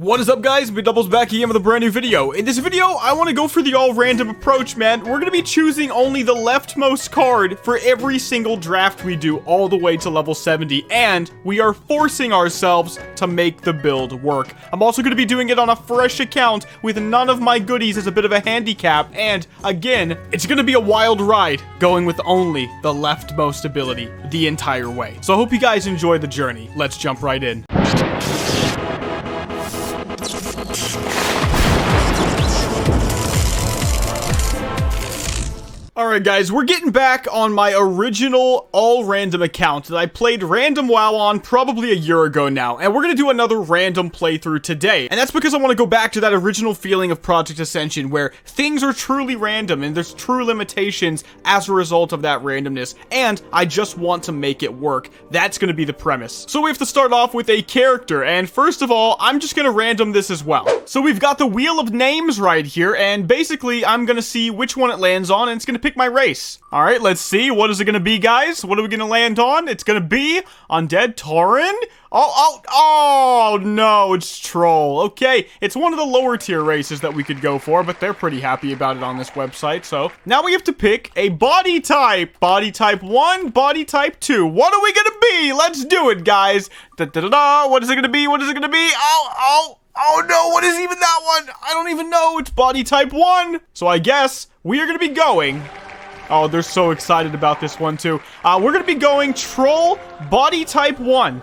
What is up, guys? Mcdoubles back again with a brand new video. In this video, I want to go for the all-random approach, man. We're going to be choosing only the leftmost card for every single draft we do all the way to level 70, and we are forcing ourselves to make the build work. I'm also going to be doing it on a fresh account with none of my goodies as a bit of a handicap, and again, it's going to be a wild ride going with only the leftmost ability the entire way. So I hope you guys enjoy the journey. Let's jump right in. Alright guys, we're getting back on my original all-random account that I played random WoW on probably a year ago now, and we're gonna do another random playthrough today. And that's because I want to go back to that original feeling of Project Ascension where things are truly random and there's true limitations as a result of that randomness, and I just want to make it work. That's gonna be the premise. So we have to start off with a character, and first of all, I'm just gonna random this as well. So we've got the wheel of names right here, and basically I'm gonna see which one it lands on, and it's gonna pick my race. All right, let's see. What is it going to be, guys? What are we going to land on? It's going to be Undead Tauren. Oh, no, it's Troll. Okay, it's one of the lower tier races that we could go for, but they're pretty happy about it on this website. So now we have to pick a body type. Body type 1, body type 2. What are we going to be? Let's do it, guys. Da-da-da-da. What is it going to be? What is it going to be? Oh no, what is even that one? I don't even know. It's body type 1. So I guess we are going to be going... Oh, they're so excited about this one, too. We're going to be going Troll Body Type 1,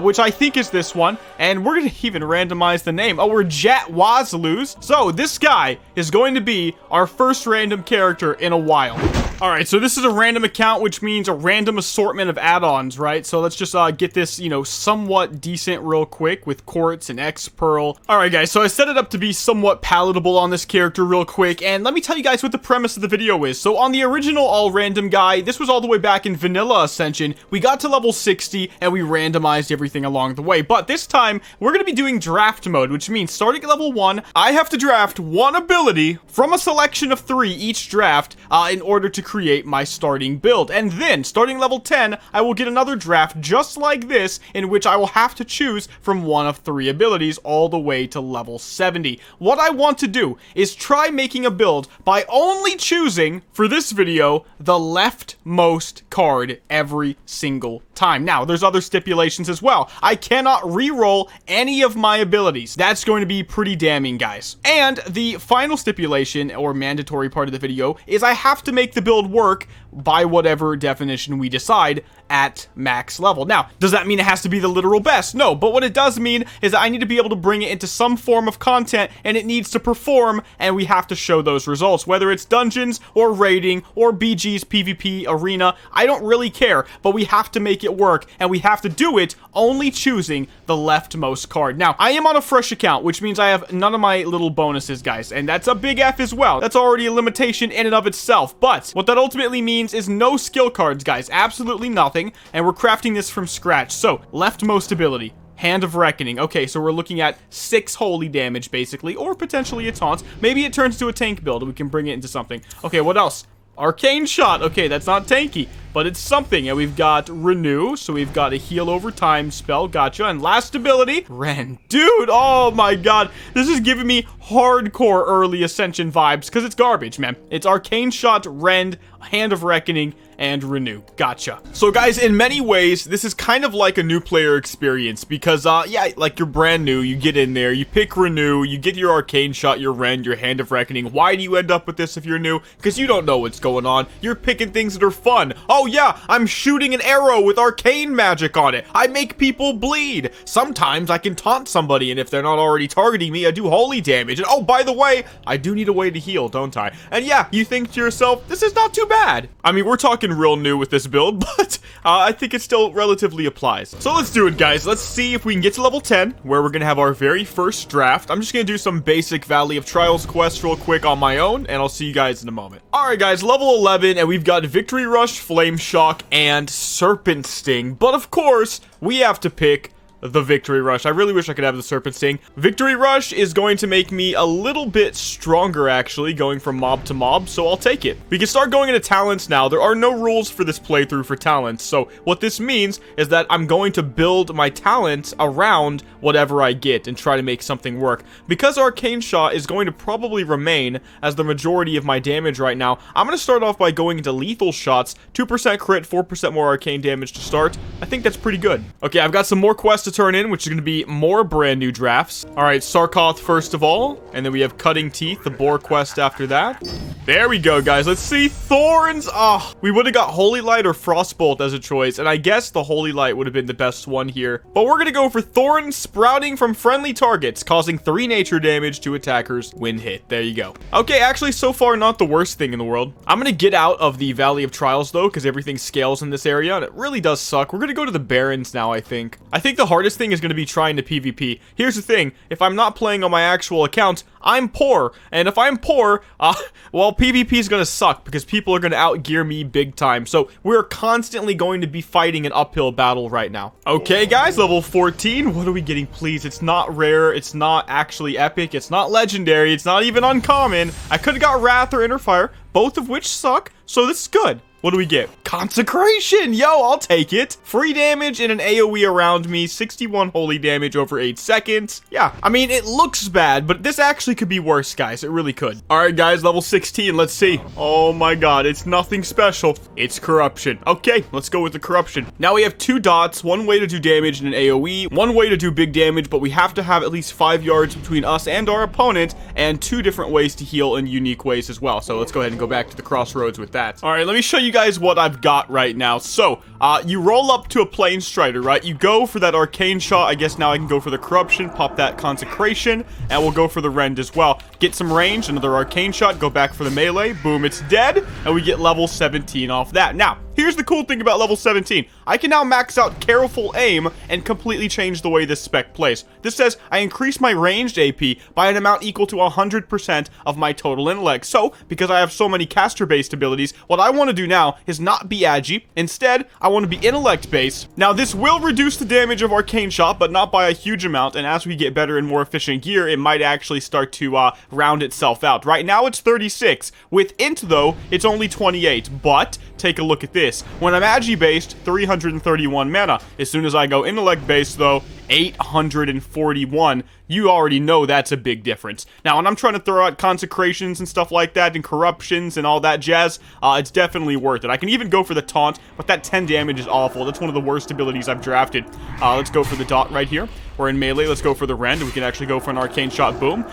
which I think is this one. And we're going to even randomize the name. Oh, we're Jat Wazloos. So, this guy is going to be our first random character in a while. Alright, so this is a random account, which means a random assortment of add-ons, right? So let's just get this, you know, somewhat decent real quick with Quartz and X-Pearl. Alright, guys, so I set it up to be somewhat palatable on this character real quick, and let me tell you guys what the premise of the video is. So on the original all-random guy, this was all the way back in Vanilla Ascension. We got to level 60, and we randomized everything along the way. But this time, we're going to be doing draft mode, which means starting at level 1, I have to draft one ability from a selection of 3 each draft in order to create my starting build. And then, starting level 10, I will get another draft just like this, in which I will have to choose from one of 3 abilities all the way to level 70. What I want to do is try making a build by only choosing, for this video, the leftmost card every single time. Now, there's other stipulations as well. I cannot re-roll any of my abilities. That's going to be pretty damning, guys. And the final stipulation, or mandatory part of the video, is I have to make the build work by whatever definition we decide at max level. Now, does that mean it has to be the literal best? No, but what it does mean is that I need to be able to bring it into some form of content, and it needs to perform, and we have to show those results, whether it's dungeons or raiding or BG's PvP arena. I don't really care, but we have to make it work, and we have to do it only choosing the leftmost card. Now, I am on a fresh account, which means I have none of my little bonuses, guys, and that's a big F as well. That's already a limitation in and of itself, but what that ultimately means is no skill cards, guys. Absolutely nothing, and we're crafting this from scratch. So, leftmost ability. Hand of Reckoning. Okay, so we're looking at 6 holy damage, basically, or potentially a taunt. Maybe it turns to a tank build, and we can bring it into something. Okay, what else? Arcane Shot. Okay, that's not tanky, but it's something. And we've got Renew, so we've got a heal over time spell. Gotcha. And last ability, Rend. Dude, oh my god. This is giving me hardcore early Ascension vibes, because it's garbage, man. It's Arcane Shot, Rend, Hand of Reckoning, and Renew. Gotcha. So guys, in many ways, this is kind of like a new player experience because, yeah, like you're brand new, you get in there, you pick Renew, you get your Arcane Shot, your Rend, your Hand of Reckoning. Why do you end up with this if you're new? Because you don't know what's going on. You're picking things that are fun. Oh yeah, I'm shooting an arrow with arcane magic on it. I make people bleed. Sometimes I can taunt somebody, and if they're not already targeting me, I do holy damage. And oh, by the way, I do need a way to heal, don't I? And yeah, you think to yourself, this is not too bad. I mean, we're talking real new with this build, but I think it still relatively applies. So let's do it, guys. Let's see if we can get to level 10, where we're gonna have our very first draft. I'm just gonna do some basic Valley of Trials quests real quick on my own, and I'll see you guys in a moment. Alright, guys, level 11, and we've got Victory Rush, Flame Shock, and Serpent Sting. But of course, we have to pick the Victory Rush. I really wish I could have the Serpent Sting. Victory Rush is going to make me a little bit stronger, actually, going from mob to mob, so I'll take it. We can start going into talents now. There are no rules for this playthrough for talents, so what this means is that I'm going to build my talents around whatever I get and try to make something work. Because Arcane Shot is going to probably remain as the majority of my damage right now, I'm going to start off by going into lethal shots, 2% crit, 4% more arcane damage to start. I think that's pretty good. Okay, I've got some more quests to turn in, which is going to be more brand new drafts. Alright, Sarkoth first of all, and then we have Cutting Teeth, the Boar quest after that. There we go, guys. Let's see. Thorns. Oh, we would have got Holy Light or Frostbolt as a choice, and I guess the Holy Light would have been the best one here. But we're going to go for Thorns sprouting from friendly targets, causing 3 nature damage to attackers when hit. There you go. Okay, actually, so far, not the worst thing in the world. I'm going to get out of the Valley of Trials, though, because everything scales in this area, and it really does suck. We're going to go to the Barrens now, I think. I think the hardest thing is going to be trying to PvP. Here's the thing. If I'm not playing on my actual account, I'm poor. And if I'm poor, well, PvP is going to suck because people are going to outgear me big time. So we're constantly going to be fighting an uphill battle right now. Okay, guys, level 14. What are we getting, please? It's not rare. It's not actually epic. It's not legendary. It's not even uncommon. I could have got Wrath or Inner Fire, both of which suck. So this is good. What do we get? Consecration! Yo, I'll take it. Free damage in an AoE around me. 61 holy damage over 8 seconds. Yeah, I mean, it looks bad, but this actually could be worse, guys. It really could. Alright, guys, level 16. Let's see. Oh my god, it's nothing special. It's corruption. Okay, let's go with the corruption. Now we have 2 dots. One way to do damage in an AoE. One way to do big damage, but we have to have at least 5 yards between us and our opponent, and 2 different ways to heal in unique ways as well. So let's go ahead and go back to the crossroads with that. Alright, let me show you guys what I've got right now. So, you roll up to a Plane Strider, right? You go for that Arcane Shot. I guess now I can go for the Corruption, pop that Consecration, and we'll go for the Rend as well. Get some range, another Arcane Shot, go back for the melee, boom, it's dead, and we get level 17 off that. Now, here's the cool thing about level 17. I can now max out Careful Aim and completely change the way this spec plays. This says I increase my ranged AP by an amount equal to 100% of my total intellect. So, because I have so many caster-based abilities, what I want to do now is not be agi. Instead, I want to be intellect-based. Now, this will reduce the damage of Arcane Shot, but not by a huge amount, and as we get better and more efficient gear, it might actually start to round itself out. Right now, it's 36. With Int, though, it's only 28, but take a look at this. When I'm agi-based, 331 mana. As soon as I go intellect-based, though, 841. You already know that's a big difference. Now, when I'm trying to throw out consecrations and stuff like that, and corruptions and all that jazz, it's definitely worth it. I can even go for the taunt, but that 10 damage is awful. That's one of the worst abilities I've drafted. Let's go for the dot right here. We're in melee. Let's go for the Rend. We can actually go for an Arcane Shot. Boom.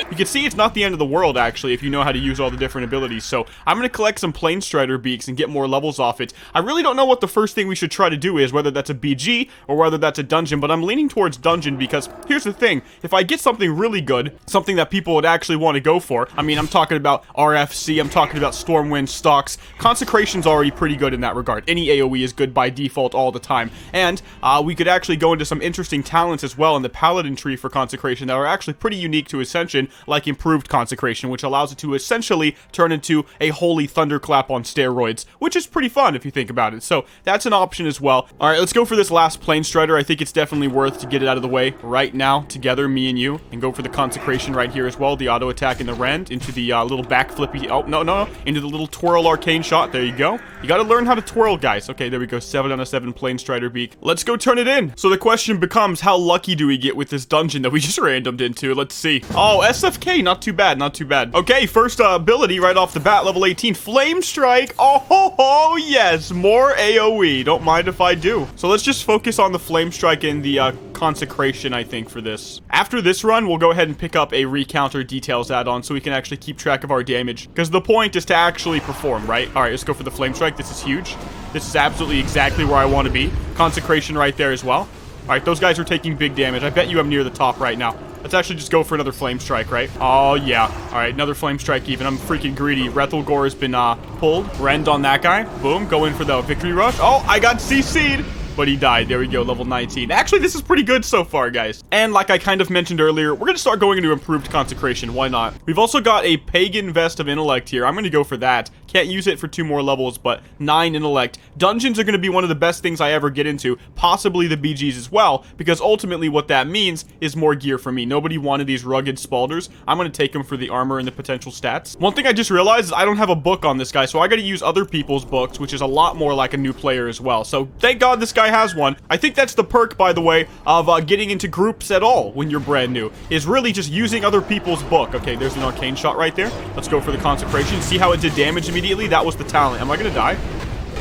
You can see it's not the end of the world, actually, if you know how to use all the different abilities. So I'm going to collect some Plane Strider beaks and get more levels off it. I really don't know what the first thing we should try to do is, whether that's a BG or whether that's a dungeon, but I'm leaning towards dungeon because here's the thing. If I get something really good, something that people would actually want to go for, I mean, I'm talking about RFC, I'm talking about Stormwind stocks. Consecration's already pretty good in that regard. Any AoE is good by default all the time. And we could actually go into some interesting talents as well in the Paladin tree for Consecration that are actually pretty unique to Ascension, like Improved Consecration, which allows it to essentially turn into a Holy Thunderclap on steroids, which is pretty fun if you think about it. So that's an option as well. Alright, let's go for this last Plane Strider. I think it's definitely worth to get it out of the way right now, together, me and you, and go for the Consecration right here as well. The auto attack and the Rend into the little backflippy, oh, no, into the little twirl Arcane Shot. There you go. You gotta learn how to twirl, guys. Okay, there we go. 7 out of 7 Plane Strider beak. Let's go turn it in. So the question becomes, how lucky do we get with this dungeon that we just randomed into? Let's see. Oh, SFK, not too bad, not too bad. Okay, first ability right off the bat, level 18, Flame Strike. Oh, yes, more AoE. Don't mind if I do. So let's just focus on the Flame Strike and the Consecration, I think, for this. After this run, we'll go ahead and pick up a Recount or Details add-on so we can actually keep track of our damage. Because the point is to actually perform, right? Alright, let's go for the Flame Strike. This is huge. This is absolutely exactly where I want to be. Consecration right there as well. Alright, those guys are taking big damage. I bet you I'm near the top right now. Let's actually just go for another Flame Strike, right? Oh, yeah. Alright, another Flame Strike even. I'm freaking greedy. Rethelgore has been pulled. Rend on that guy. Boom. Go in for the Victory Rush. Oh, I got CC'd. but he died. There we go, level 19. Actually, this is pretty good so far, guys. And like I kind of mentioned earlier, we're going to start going into improved consecration. Why not? We've also got a pagan vest of intellect here. I'm going to go for that. Can't use it for 2 more levels, but 9 intellect. Dungeons are going to be one of the best things I ever get into, possibly the BGs as well, because ultimately what that means is more gear for me. Nobody wanted these rugged spalders. I'm going to take them for the armor and the potential stats. One thing I just realized is I don't have a book on this guy, so I got to use other people's books, which is a lot more like a new player as well. So thank God this guy has one. I think that's the perk, by the way, of getting into groups at all when you're brand new, is really just using other people's book. Okay, there's an arcane shot right there. Let's go for the consecration. See how it did damage immediately? That was the talent. Am I gonna die?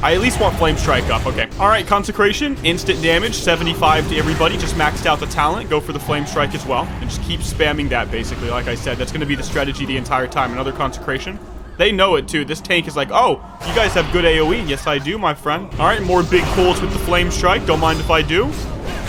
I at least want flame strike up. Okay. All right, consecration, instant damage, 75 to everybody. Just maxed out the talent. Go for the flame strike as well, and just keep spamming that. Basically, like I said, that's gonna be the strategy the entire time. Another consecration. They know it too. This tank is like, oh, you guys have good AoE. Yes, I do, my friend. All right, more big pulls with the flame strike. Don't mind if I do.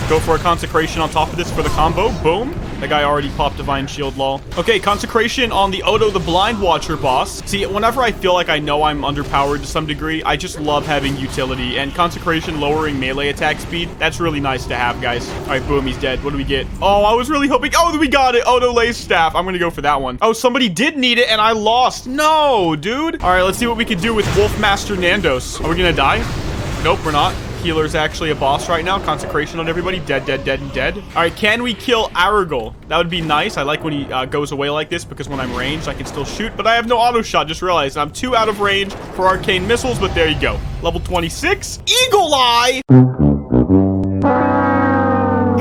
Go for a consecration on top of this for the combo. Boom. That guy already popped divine shield, lol. Okay, consecration on the Odo the Blind Watcher boss. See, whenever I feel like I know I'm underpowered to some degree, I just love having utility. And consecration lowering melee attack speed, that's really nice to have, guys. All right, boom, he's dead. What do we get? Oh, I was really hoping. Oh, we got it. Odo Lay's staff. I'm gonna go for that one. Oh, somebody did need it and I lost. No, dude. All right, let's see what we can do with Wolfmaster Nandos. Are we gonna die? Nope, we're not. Healer's actually a boss right now. Consecration on everybody. Dead, dead, dead, and dead. All right, can we kill Aragol? That would be nice. I like when he goes away like this because when I'm ranged, I can still shoot, but I have no auto shot. Just realized I'm 2 out of range for arcane missiles, but there you go. Level 26. Eagle Eye!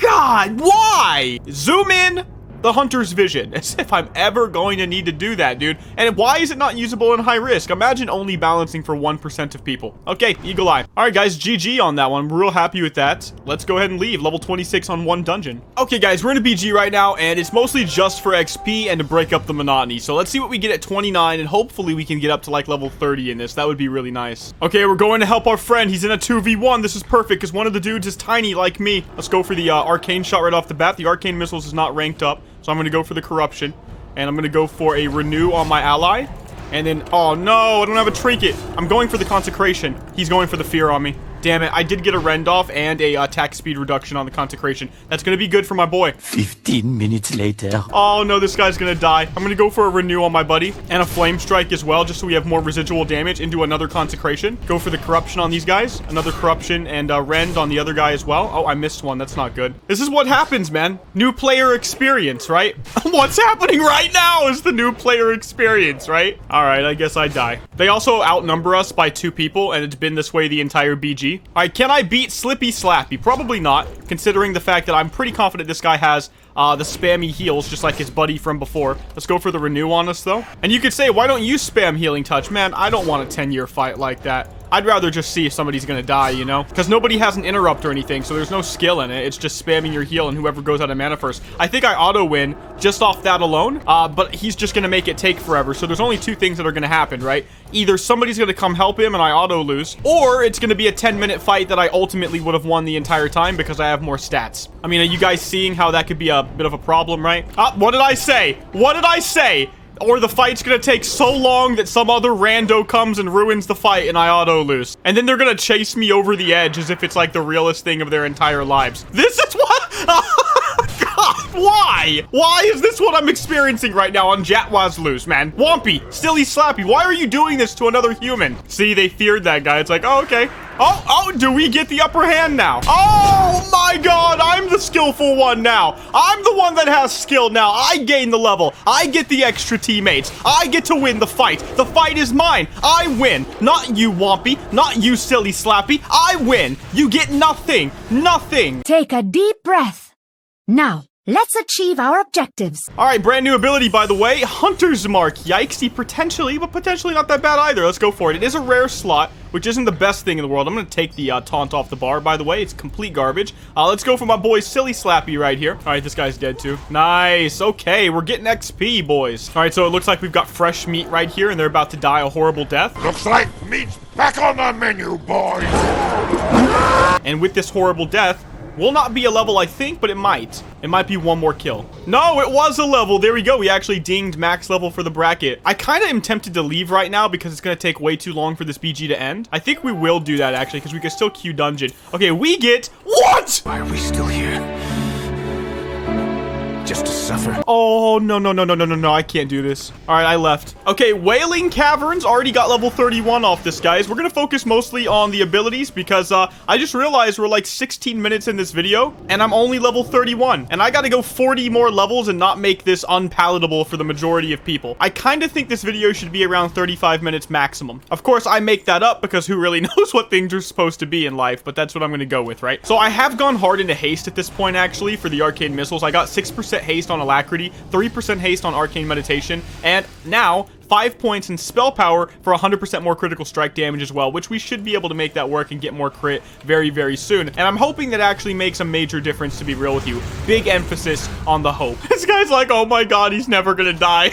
God, why? Zoom in. The hunter's vision, as if I'm ever going to need to do that, dude. And why is it not usable in high risk? Imagine only balancing for 1% of people. Okay, eagle eye. All right, guys, GG on that one. I'm real happy with that. Let's go ahead and leave. Level 26 on 1 dungeon. Okay, guys, we're in a BG right now, and it's mostly just for XP and to break up the monotony. So let's see what we get at 29, and hopefully we can get up to like level 30 in this. That would be really nice. Okay, we're going to help our friend. He's in a 2v1. This is perfect because one of the dudes is tiny like me. Let's go for the arcane shot right off the bat. The arcane missiles is not ranked up. So I'm going to go for the corruption, and I'm going to go for a renew on my ally, and then, oh no, I don't have a trinket. I'm going for the consecration. He's going for the fear on me. Damn it, I did get a rend off and a attack speed reduction on the consecration. That's going to be good for my boy. 15 minutes later. Oh no, this guy's going to die. I'm going to go for a renew on my buddy and a flame strike as well, just so we have more residual damage into another consecration. Go for the corruption on these guys. Another corruption and a rend on the other guy as well. Oh, I missed one. That's not good. This is what happens, man. New player experience, right? What's happening right now is the new player experience, right? All right, I guess I die. They also outnumber us by 2 people, and it's been this way the entire BG. All right, can I beat Slippy Slappy? Probably not, considering the fact that I'm pretty confident this guy has the spammy heals, just like his buddy from before. Let's go for the renew on us, though. And you could say, why don't you spam healing touch? Man, I don't want a 10-year fight like that. I'd rather just see if somebody's gonna die, you know? Because nobody has an interrupt or anything, so there's no skill in it. It's just spamming your heal and whoever goes out of mana first. I think I auto-win just off that alone, but he's just gonna make it take forever. So there's only 2 things that are gonna happen, right? Either somebody's gonna come help him and I auto-lose, or it's gonna be a 10-minute fight that I ultimately would have won the entire time because I have more stats. I mean, are you guys seeing how that could be a bit of a problem, right? What did I say? What did I say? Or the fight's gonna take so long that some other rando comes and ruins the fight and I auto-lose. And then they're gonna chase me over the edge as if it's like the realest thing of their entire lives. This is what... God, why? Why is this what I'm experiencing right now on Jatwazloos, man? Wompy, Silly Slappy, why are you doing this to another human? See, they feared that guy. It's like, oh, okay. Oh, do we get the upper hand now? Oh my God, I'm the skillful one now. I'm the one that has skill now. I gain the level. I get the extra teammates. I get to win the fight. The fight is mine. I win. Not you, Wompy. Not you, Silly Slappy. I win. You get nothing. Nothing. Take a deep breath. Now, let's achieve our objectives. All right, brand new ability, by the way. Hunter's Mark. Yikesy, potentially, but potentially not that bad either. Let's go for it. It is a rare slot, which isn't the best thing in the world. I'm going to take the taunt off the bar, by the way. It's complete garbage. Let's go for my boy Silly Slappy right here. All right, this guy's dead too. Nice. Okay, we're getting XP, boys. All right, so it looks like we've got fresh meat right here, and they're about to die a horrible death. Looks like meat's back on the menu, boys. And with this horrible death, Will not be a level, I think, but it might. It might be one more kill. No, it was a level. There we go. We actually dinged max level for the bracket. I kind of am tempted to leave right now because it's going to take way too long for this BG to end. I think we will do that, actually, because we can still queue dungeon. Okay, we get... What? Why are we still here? Just to suffer? Oh, no, I can't do this. All right, I left. Okay, Wailing Caverns already got level 31 off this, guys. We're gonna focus mostly on the abilities because I just realized we're like 16 minutes in this video and I'm only level 31 and I gotta go 40 more levels and not make this unpalatable for the majority of people. I kind of think this video should be around 35 minutes maximum. Of course, I make that up because who really knows what things are supposed to be in life, but that's what I'm gonna go with, right? So I have gone hard into haste at this point, actually, for the arcane missiles. I got 6% haste on alacrity, 3% haste on arcane meditation, and now 5 points in spell power for 100% more critical strike damage as well, which we should be able to make that work and get more crit very, very soon. And I'm hoping that actually makes a major difference, to be real with you. Big emphasis on the hope. This guy's like, oh my god, he's never gonna die.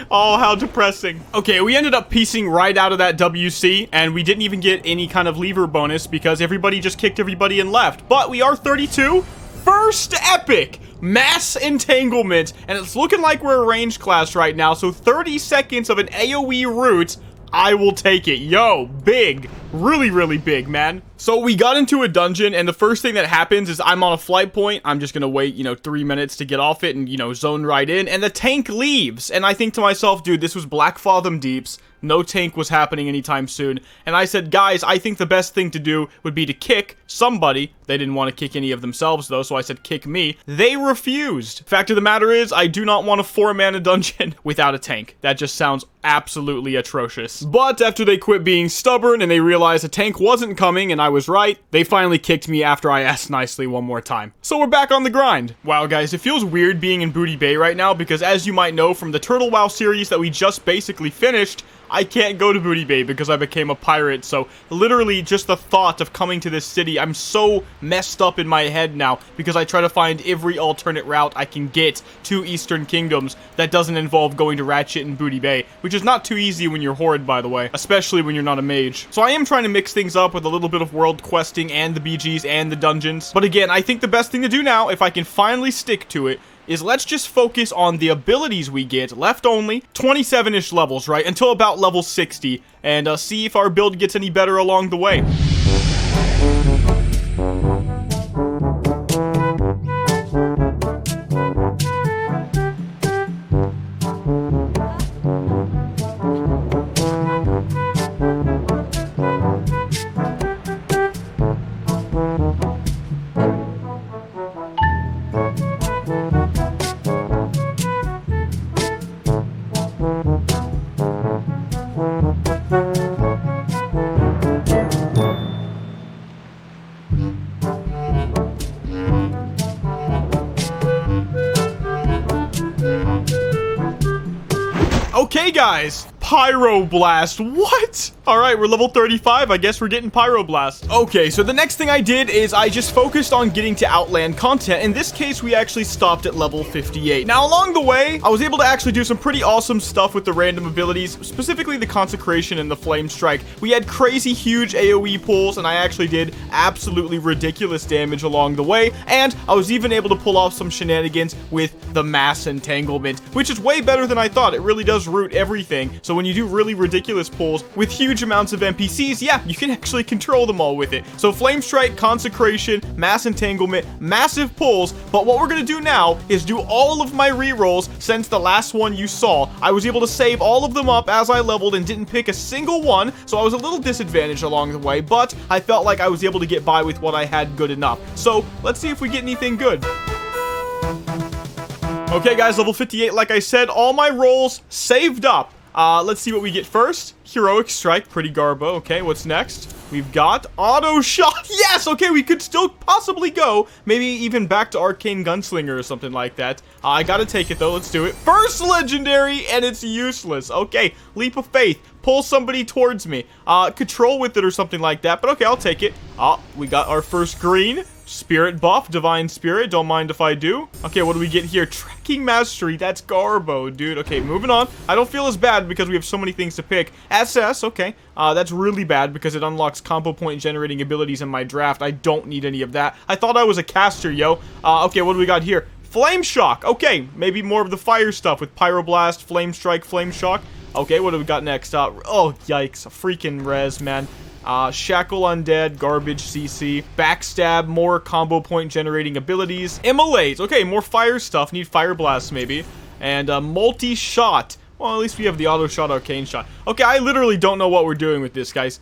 Oh, how depressing. Okay, we ended up piecing right out of that WC, and we didn't even get any kind of lever bonus because everybody just kicked everybody and left. But we are 32. First epic mass entanglement, and it's looking like we're a range class right now, so 30 seconds of an AoE route, I will take it. Yo, big. Really, really big, man. So we got into a dungeon, and the first thing that happens is I'm on a flight point. I'm just gonna wait, 3 minutes to get off it and, zone right in, and the tank leaves. And I think to myself, dude, this was Black Fathom Deeps. No tank was happening anytime soon. And I said, guys, I think the best thing to do would be to kick somebody. They didn't want to kick any of themselves, though, so I said, kick me. They refused. Fact of the matter is, I do not want a 4-mana dungeon without a tank. That just sounds absolutely atrocious. But after they quit being stubborn and they realized a tank wasn't coming and I was right, they finally kicked me after I asked nicely one more time. So we're back on the grind. Wow, guys, it feels weird being in Booty Bay right now because, as you might know from the Turtle WoW series that we just basically finished, I can't go to Booty Bay because I became a pirate, so literally just the thought of coming to this city, I'm so messed up in my head now because I try to find every alternate route I can get to Eastern Kingdoms that doesn't involve going to Ratchet and Booty Bay, which is not too easy when you're Horde, by the way, especially when you're not a mage. So I am trying to mix things up with a little bit of world questing and the BGs and the dungeons, but again, I think the best thing to do now, if I can finally stick to it, is let's just focus on the abilities we get, left only, 27-ish levels, right, until about level 60, and see if our build gets any better along the way. Okay, guys, Pyroblast. What? All right, we're level 35. I guess we're getting Pyroblast. Okay, so the next thing I did is I just focused on getting to Outland content. In this case, we actually stopped at level 58. Now, along the way, I was able to actually do some pretty awesome stuff with the random abilities, specifically the Consecration and the Flame Strike. We had crazy huge AoE pulls, and I actually did absolutely ridiculous damage along the way, and I was even able to pull off some shenanigans with the Mass Entanglement, which is way better than I thought. It really does root everything, so when you do really ridiculous pulls with huge amounts of NPCs, yeah, you can actually control them all with it. So Flame Strike, Consecration, Mass Entanglement, massive pulls, but what we're gonna do now is do all of my rerolls since the last one you saw. I was able to save all of them up as I leveled and didn't pick a single one, so I was a little disadvantaged along the way, but I felt like I was able to get by with what I had good enough. So let's see if we get anything good. Okay, guys, level 58, like I said, all my rolls saved up. Let's see what we get first. Heroic Strike, pretty garbo. Okay, what's next? We've got Auto Shot. Yes, okay, we could still possibly go. Maybe even back to Arcane Gunslinger or something like that. I gotta take it, though. Let's do it. First Legendary, and it's useless. Okay, Leap of Faith. Pull somebody towards me. Control with it or something like that, but okay, I'll take it. We got our first green. Spirit buff, Divine Spirit, don't mind if I do. Okay, what do we get here? Tracking Mastery, that's Garbo, dude. Okay, moving on. I don't feel as bad because we have so many things to pick. SS, okay. That's really bad because it unlocks combo point generating abilities in my draft. I don't need any of that. I thought I was a caster, yo. Okay, what do we got here? Flame Shock, okay. Maybe more of the fire stuff with Pyroblast, Flame Strike, Flame Shock. Okay, what do we got next? Oh, yikes. Freaking res, man. Shackle Undead, Garbage CC, Backstab, more combo point generating abilities, Immolate, okay, more fire stuff, need Fire Blast maybe, and Multi-Shot. Well, at least we have the Auto Shot, Arcane Shot. Okay, I literally don't know what we're doing with this, guys.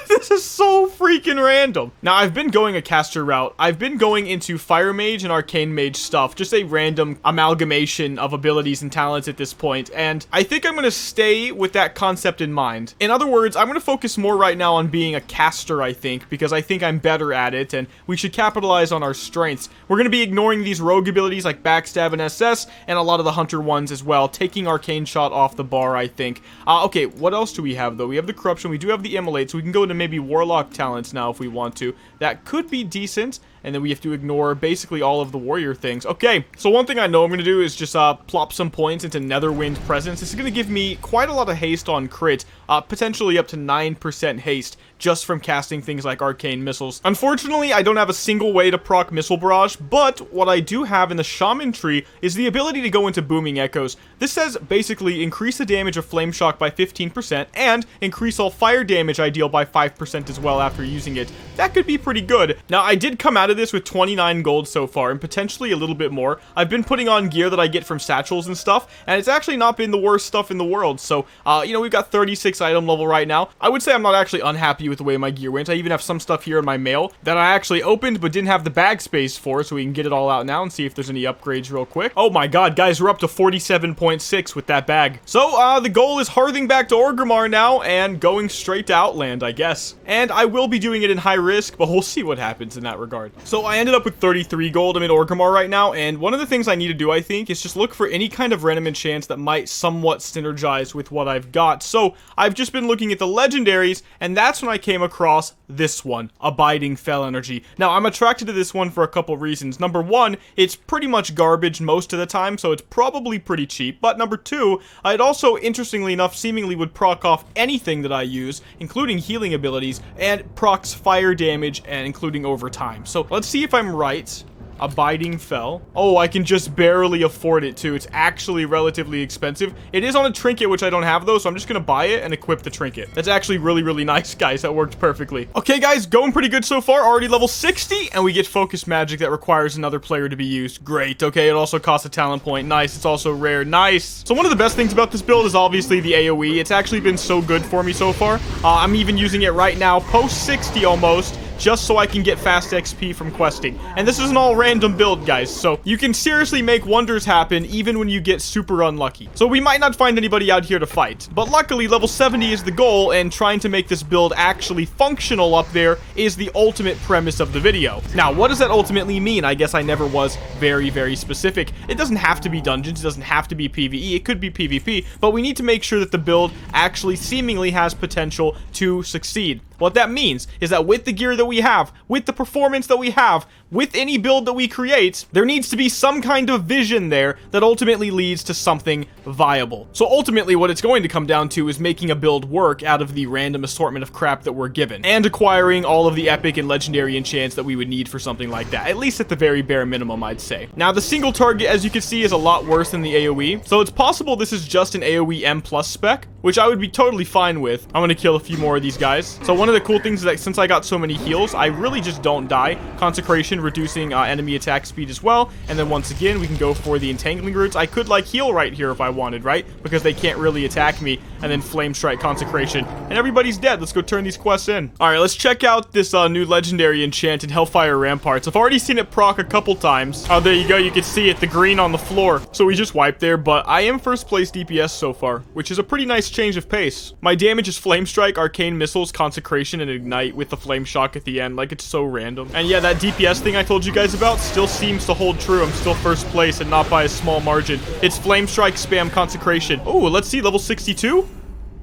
This is so freaking random. Now, I've been going a caster route. I've been going into Fire Mage and Arcane Mage stuff. Just a random amalgamation of abilities and talents at this point. And I think I'm going to stay with that concept in mind. In other words, I'm going to focus more right now on being a caster, I think, because I think I'm better at it, and we should capitalize on our strengths. We're going to be ignoring these rogue abilities like Backstab and SS, and a lot of the Hunter ones as well, taking Arcane Shot off the bar, I think. Okay, what else do we have, though? We have the Corruption, we do have the Immolate, so we can go into maybe Warlock talents now if we want to. That could be decent, and then we have to ignore basically all of the warrior things. Okay, so one thing I know I'm going to do is just plop some points into Netherwind Presence. This is going to give me quite a lot of haste on crit, potentially up to 9% haste, just from casting things like Arcane Missiles. Unfortunately, I don't have a single way to proc Missile Barrage, but what I do have in the Shaman tree is the ability to go into Booming Echoes. This says basically increase the damage of Flame Shock by 15% and increase all fire damage I deal by 5% as well after using it. That could be pretty good. Now, I did come out of this with 29 gold so far and potentially a little bit more. I've been putting on gear that I get from satchels and stuff, and it's actually not been the worst stuff in the world. So, you know, we've got 36 item level right now. I would say I'm not actually unhappy with the way my gear went. I even have some stuff here in my mail that I actually opened but didn't have the bag space for, so we can get it all out now and see if there's any upgrades real quick. Oh my god, guys, we're up to 47.6 with that bag. So, the goal is hearthing back to Orgrimmar now and going straight to Outland, I guess. And I will be doing it in high risk, but we'll see what happens in that regard. So I ended up with 33 gold. I'm in Orgrimmar right now, and one of the things I need to do, I think, is just look for any kind of random enchants that might somewhat synergize with what I've got. So I've just been looking at the legendaries, and that's when I came across this one, Abiding Fell Energy. Now, I'm attracted to this one for a couple reasons. Number one, it's pretty much garbage most of the time, so it's probably pretty cheap. But number two, it also, interestingly enough, seemingly would proc off anything that I use, including healing abilities, and procs fire damage, and including over time. So let's see if I'm right. Abiding Fell. Oh, I can just barely afford it too. It's actually relatively expensive. It is on a trinket, which I don't have though, so I'm just gonna buy it and equip the trinket. That's actually really, really nice, guys. That worked perfectly. Okay, guys, going pretty good so far. Already level 60, and we get focus magic that requires another player to be used. Great. Okay, it also costs a talent point. Nice. It's also rare. Nice. So one of the best things about this build is obviously the AoE. It's actually been so good for me so far. I'm even using it right now, post 60 almost, just so I can get fast XP from questing. And this is an all random build, guys, so you can seriously make wonders happen even when you get super unlucky. So we might not find anybody out here to fight, but luckily level 70 is the goal, and trying to make this build actually functional up there is the ultimate premise of the video. Now, what does that ultimately mean? I guess I never was very, very specific. It doesn't have to be dungeons, it doesn't have to be PvE, it could be PvP, but we need to make sure that the build actually seemingly has potential to succeed. What that means is that with the gear that we have, with the performance that we have, with any build that we create, there needs to be some kind of vision there that ultimately leads to something viable. So ultimately what it's going to come down to is making a build work out of the random assortment of crap that we're given, and acquiring all of the epic and legendary enchants that we would need for something like that, at least at the very bare minimum, I'd say. Now, the single target, as you can see, is a lot worse than the AoE, so it's possible this is just an AoE M+ spec, which I would be totally fine with. I'm gonna kill a few more of these guys. So one of the cool things is that since I got so many heals, I really just don't die. Consecration, reducing enemy attack speed as well. And then once again, we can go for the entangling roots. I could like heal right here if I wanted, right? Because they can't really attack me. And then flame strike, consecration, and everybody's dead. Let's go turn these quests in. All right, let's check out this new legendary enchant in Hellfire Ramparts. I've already seen it proc a couple times. Oh, there you go. You can see it, the green on the floor. So we just wiped there, but I am first place DPS so far, which is a pretty nice change of pace. My damage is flame strike, arcane missiles, consecration, and ignite with the flame shock at the end. Like, it's so random. And yeah, that DPS thing I told you guys about still seems to hold true. I'm still first place and not by a small margin. It's flame strike, spam, consecration. Oh, let's see, level 62.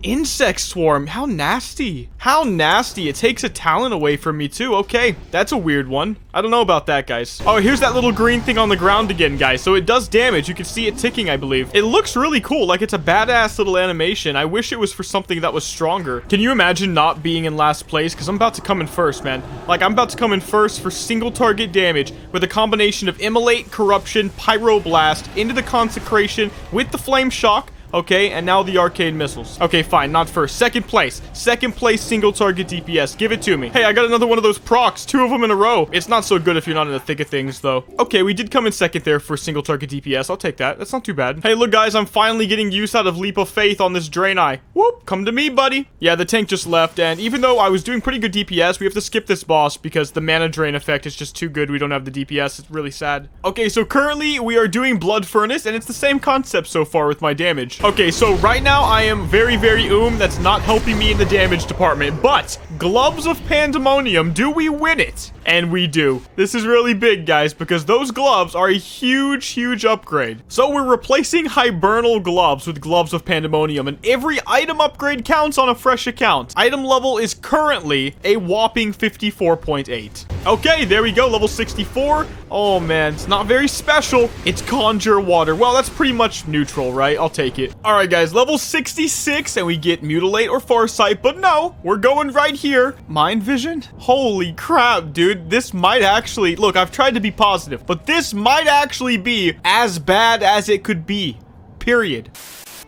insect swarm. How nasty. How nasty. It takes a talent away from me too. Okay, that's a weird one. I don't know about that, guys. Oh, here's that little green thing on the ground again, guys. So it does damage. You can see it ticking, I believe. It looks really cool. Like, it's a badass little animation. I wish it was for something that was stronger. Can you imagine not being in last place? Because I'm about to come in first, man. Like, I'm about to come in first for single target damage with a combination of Immolate, Corruption, Pyroblast, into the Consecration with the Flame Shock. Okay, and now the arcade missiles. Okay, fine, not first. Second place. Second place single target DPS. Give it to me. Hey, I got another one of those procs. 2 of them in a row. It's not so good if you're not in the thick of things, though. Okay, we did come in second there for single target DPS. I'll take that. That's not too bad. Hey, look, guys, I'm finally getting use out of Leap of Faith on this Draenei. Whoop, come to me, buddy. Yeah, the tank just left, and even though I was doing pretty good DPS, we have to skip this boss because the mana drain effect is just too good. We don't have the DPS. It's really sad. Okay, so currently we are doing Blood Furnace, and it's the same concept so far with my damage. Okay, so right now I am very, very that's not helping me in the damage department, but Gloves of Pandemonium, do we win it? And we do. This is really big, guys, because those gloves are a huge upgrade. So we're replacing Hibernal gloves with Gloves of Pandemonium, and every item upgrade counts on a fresh account. Item level is currently a whopping 54.8. Okay, there we go, level 64. Oh man, it's not very special. It's Conjure Water. Well, that's pretty much neutral, right? I'll take it. All right, guys, level 66, and we get Mutilate or Farsight, but no, we're going right here. Mind Vision? Holy crap, dude. This might actually... Look, I've tried to be positive, but this might actually be as bad as it could be. Period.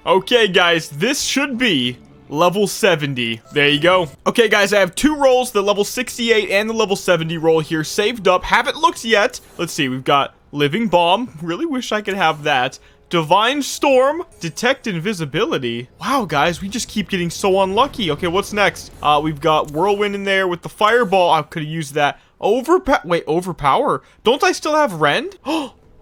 Okay, guys, this should be level 70. There you go. Okay, guys, I have 2 rolls, the level 68 and the level 70 roll here saved up. Haven't looked yet. Let's see, we've got Living Bomb. Really wish I could have that. Divine Storm, Detect Invisibility. Wow, guys, we just keep getting so unlucky. Okay, what's next? We've got Whirlwind in there with the Fireball. I could have used that. Overpower? Don't I still have Rend?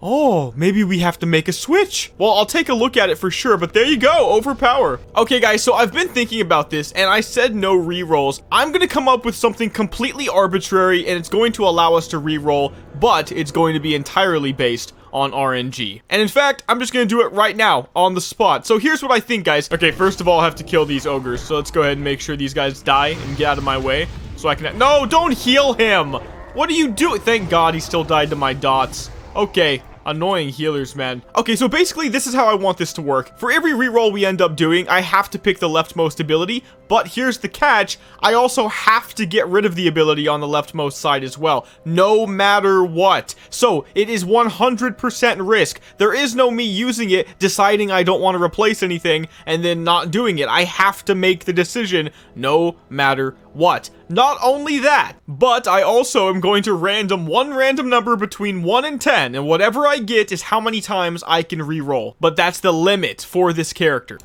Oh, maybe we have to make a switch. Well, I'll take a look at it for sure, but there you go, Overpower. Okay, guys, so I've been thinking about this, and I said no rerolls. I'm gonna come up with something completely arbitrary, and it's going to allow us to reroll, but it's going to be entirely based on RNG. And in fact, I'm just gonna do it right now on the spot. So here's what I think, guys. Okay, first of all, I have to kill these ogres. So let's go ahead and make sure these guys die and get out of my way so I can... No, don't heal him. What are you doing? Thank God he still died to my dots. Okay. Annoying healers, man. Okay, so basically, this is how I want this to work. For every reroll we end up doing, I have to pick the leftmost ability, but here's the catch. I also have to get rid of the ability on the leftmost side as well, no matter what. So, it is 100% risk. There is no me using it, deciding I don't want to replace anything, and then not doing it. I have to make the decision, no matter what. Not only that, but I also am going to random one random number between 1 and 10, and whatever I get is how many times I can reroll. But that's the limit for this character.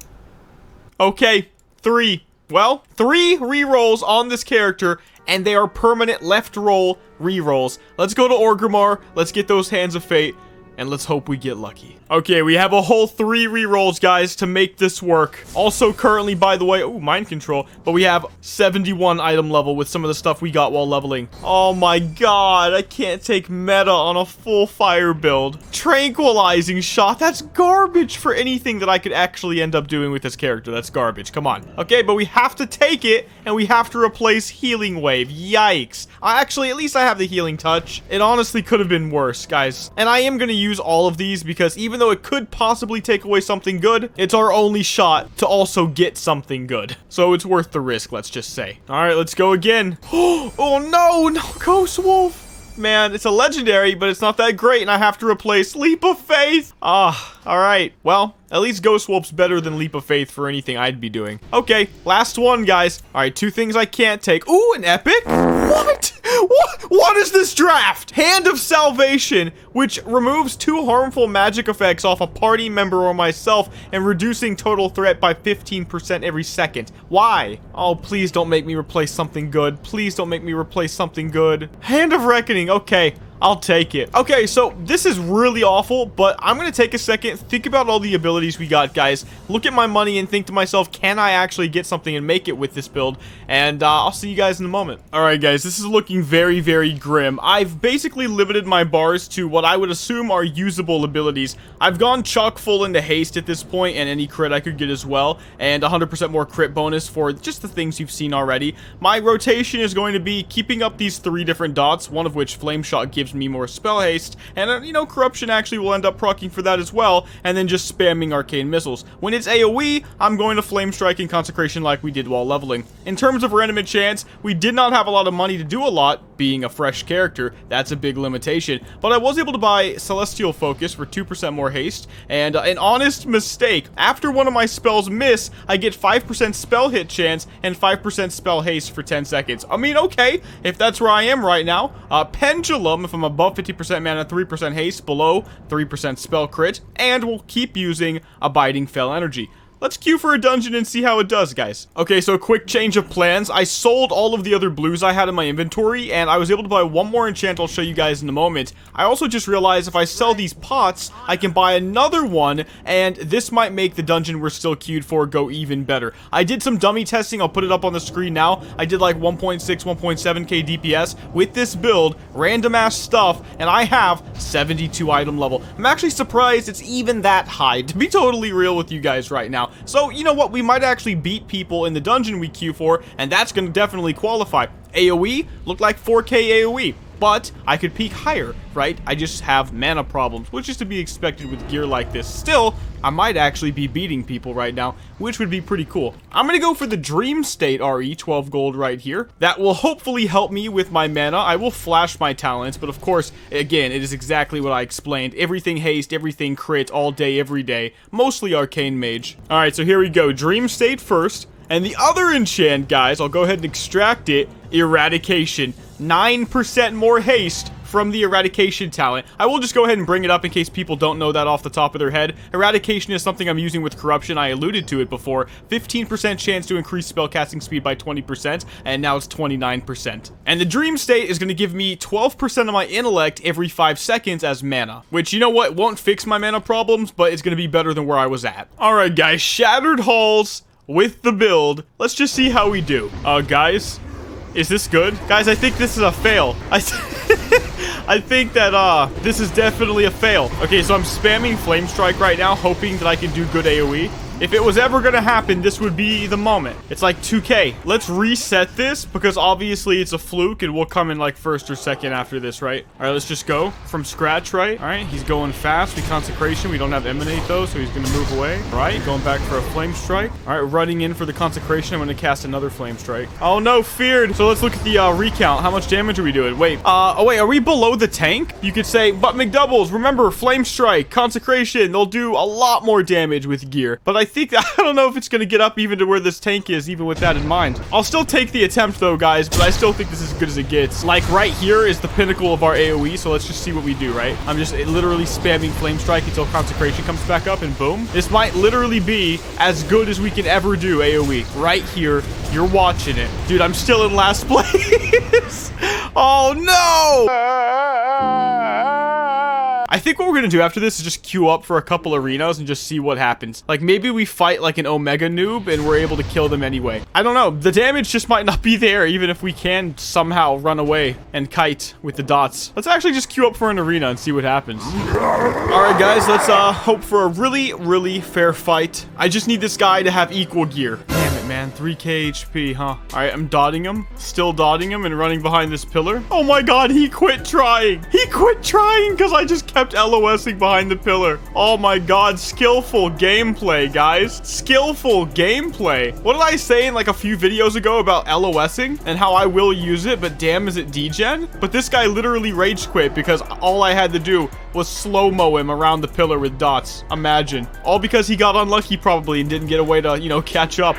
Okay, 3. Well, 3 rerolls on this character, and they are permanent left roll rerolls. Let's go to Orgrimmar, let's get those Hands of Fate, and let's hope we get lucky. Okay, we have a whole 3 rerolls, guys, to make this work. Also, currently, by the way, mind control, but we have 71 item level with some of the stuff we got while leveling. Oh my god, I can't take meta on a full fire build. Tranquilizing Shot, that's garbage for anything that I could actually end up doing with this character. That's garbage, come on. Okay, but we have to take it, and we have to replace Healing Wave. Yikes. Actually, at least I have the Healing Touch. It honestly could have been worse, guys. And I am going to use all of these because even though it could possibly take away something good, it's our only shot to also get something good. So it's worth the risk, let's just say. All right, let's go again. Oh no, Ghost Wolf. Man, it's a legendary, but it's not that great, and I have to replace Leap of Faith. Alright. Well, at least Ghost Wolf's better than Leap of Faith for anything I'd be doing. Okay, last one, guys. Alright, 2 things I can't take. Ooh, an epic? What? What is this draft? Hand of Salvation, which removes 2 harmful magic effects off a party member or myself and reducing total threat by 15% every second. Why? Oh, please don't make me replace something good. Please don't make me replace something good. Hand of Reckoning. Okay. I'll take it. Okay, so this is really awful, but I'm going to take a second, think about all the abilities we got, guys. Look at my money and think to myself, can I actually get something and make it with this build? And I'll see you guys in a moment. All right, guys, this is looking very, very grim. I've basically limited my bars to what I would assume are usable abilities. I've gone chock full into haste at this point, and any crit I could get as well, and 100% more crit bonus for just the things you've seen already. My rotation is going to be keeping up these 3 different dots, one of which Flame Shot gives me more spell haste, and you know, Corruption actually will end up proccing for that as well, and then just spamming Arcane Missiles. When it's AoE, I'm going to Flame Strike and Consecration like we did while leveling. In terms of random enchants, we did not have a lot of money to do a lot, being a fresh character. That's a big limitation, but I was able to buy Celestial Focus for 2% more haste, and an honest mistake. After one of my spells miss, I get 5% spell hit chance and 5% spell haste for 10 seconds. I mean, okay, if that's where I am right now. Pendulum, if I'm above 50% mana, 3% haste, below 3% spell crit, and we'll keep using Abiding Fell Energy. Let's queue for a dungeon and see how it does, guys. Okay, so quick change of plans. I sold all of the other blues I had in my inventory, and I was able to buy one more enchant I'll show you guys in a moment. I also just realized if I sell these pots, I can buy another one, and this might make the dungeon we're still queued for go even better. I did some dummy testing. I'll put it up on the screen now. I did like 1.6, 1.7k DPS with this build, random ass stuff, and I have 72 item level. I'm actually surprised it's even that high, to be totally real with you guys right now. So, you know what? We might actually beat people in the dungeon we queue for, and that's going to definitely qualify. AoE looked like 4k AoE, but I could peak higher, right? I just have mana problems, which is to be expected with gear like this. Still, I might actually be beating people right now, which would be pretty cool. I'm going to go for the Dream State RE, 12 gold right here. That will hopefully help me with my mana. I will flash my talents, but of course, again, it is exactly what I explained. Everything haste, everything crit, all day, every day. Mostly Arcane Mage. Alright, so here we go. Dream State first. And the other enchant, guys, I'll go ahead and extract it. Eradication. 9% more haste from the Eradication talent. I will just go ahead and bring it up in case people don't know that off the top of their head. Eradication is something I'm using with Corruption. I alluded to it before. 15% chance to increase spellcasting speed by 20%, and now it's 29%. And the Dream State is going to give me 12% of my intellect every 5 seconds as mana, which, you know what, won't fix my mana problems, but it's going to be better than where I was at. Alright, guys, Shattered Halls with the build. Let's just see how we do. Guys, is this good? Guys, I think this is a fail. I think that, this is definitely a fail. Okay, so I'm spamming Flame Strike right now, hoping that I can do good AoE. If it was ever gonna happen, this would be the moment. It's like 2k. Let's reset this, because obviously it's a fluke, and we'll come in like first or second after this, right? Alright, let's just go from scratch, right? Alright, he's going fast. We Consecration. We don't have Emanate, though, so he's gonna move away. Alright, going back for a Flame Strike. Alright, running in for the Consecration. I'm gonna cast another Flame Strike. Oh, no, feared. So let's look at the, recount. How much damage are we doing? Wait, oh, wait, are we below the tank? You could say, but Mcdoubles, remember, Flame Strike, Consecration, they'll do a lot more damage with gear. But I don't know if it's going to get up even to where this tank is, even with that in mind. I'll still take the attempt, though, guys, but I still think this is as good as it gets. Like, right here is the pinnacle of our AoE, so let's just see what we do, right? I'm just literally spamming Flame Strike until Consecration comes back up, and boom. This might literally be as good as we can ever do AoE. Right here. You're watching it. Dude, I'm still in last place. Oh, no! I think what we're gonna do after this is just queue up for a couple arenas and just see what happens. Like, maybe we fight like an Omega noob and we're able to kill them anyway. I don't know. The damage just might not be there, even if we can somehow run away and kite with the dots. Let's actually just queue up for an arena and see what happens. Alright, guys, let's hope for a really, really fair fight. I just need this guy to have equal gear. Damn it, man. 3k HP, huh? Alright, I'm dotting him. Still dotting him and running behind this pillar. Oh my god, he quit trying. He quit trying because I just kept LOSing behind the pillar. Oh my god, skillful gameplay, guys. Skillful gameplay. What did I say in like a few videos ago about LOSing and how I will use it, but damn, is it degen? But this guy literally rage quit because all I had to do was slow-mo him around the pillar with dots. Imagine. All because he got unlucky probably and didn't get a way to, you know, catch up.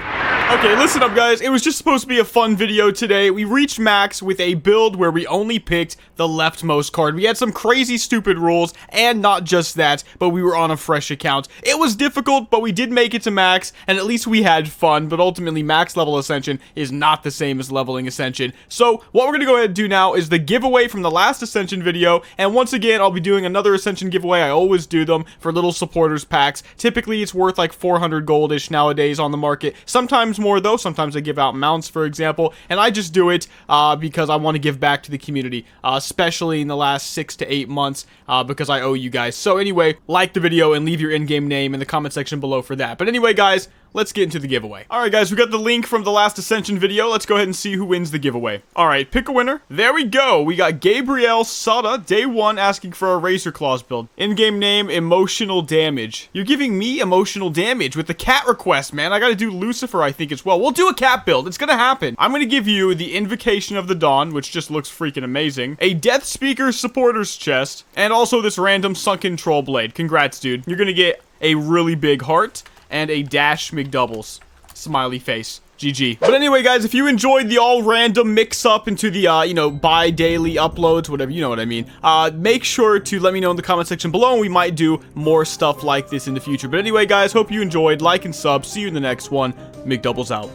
Okay, listen up, guys. It was just supposed to be a fun video today. We reached max with a build where we only picked the leftmost card. We had some crazy, stupid rules, and not just that, but we were on a fresh account. It was difficult, but we did make it to max, and at least we had fun, but ultimately, max level Ascension is not the same as leveling Ascension. So, what we're gonna go ahead and do now is the giveaway from the last Ascension video, and once again, I'll be doing another Ascension giveaway. I always do them for little supporters packs. Typically, it's worth like 400 goldish nowadays on the market. Sometimes more though. Sometimes I give out mounts, for example, and I just do it because I want to give back to the community, especially in the last 6 to 8 months, because I owe you guys. So anyway, like the video and leave your in-game name in the comment section below for that. But anyway, guys, let's get into the giveaway. Alright guys, we got the link from the last Ascension video. Let's go ahead and see who wins the giveaway. Alright, pick a winner. There we go. We got Gabriel Sada, day 1, asking for a Razor Claws build. In-game name, Emotional Damage. You're giving me emotional damage with the cat request, man. I gotta do Lucifer, I think, as well. We'll do a cat build. It's gonna happen. I'm gonna give you the Invocation of the Dawn, which just looks freaking amazing. A Death Speaker supporter's chest. And also this random Sunken Troll Blade. Congrats, dude. You're gonna get a really big heart and a dash Mcdoubles. Smiley face. GG. But anyway, guys, if you enjoyed the all-random mix-up into the, you know, bi-daily uploads, whatever, you know what I mean, make sure to let me know in the comment section below, and we might do more stuff like this in the future. But anyway, guys, hope you enjoyed. Like and sub. See you in the next one. Mcdoubles out.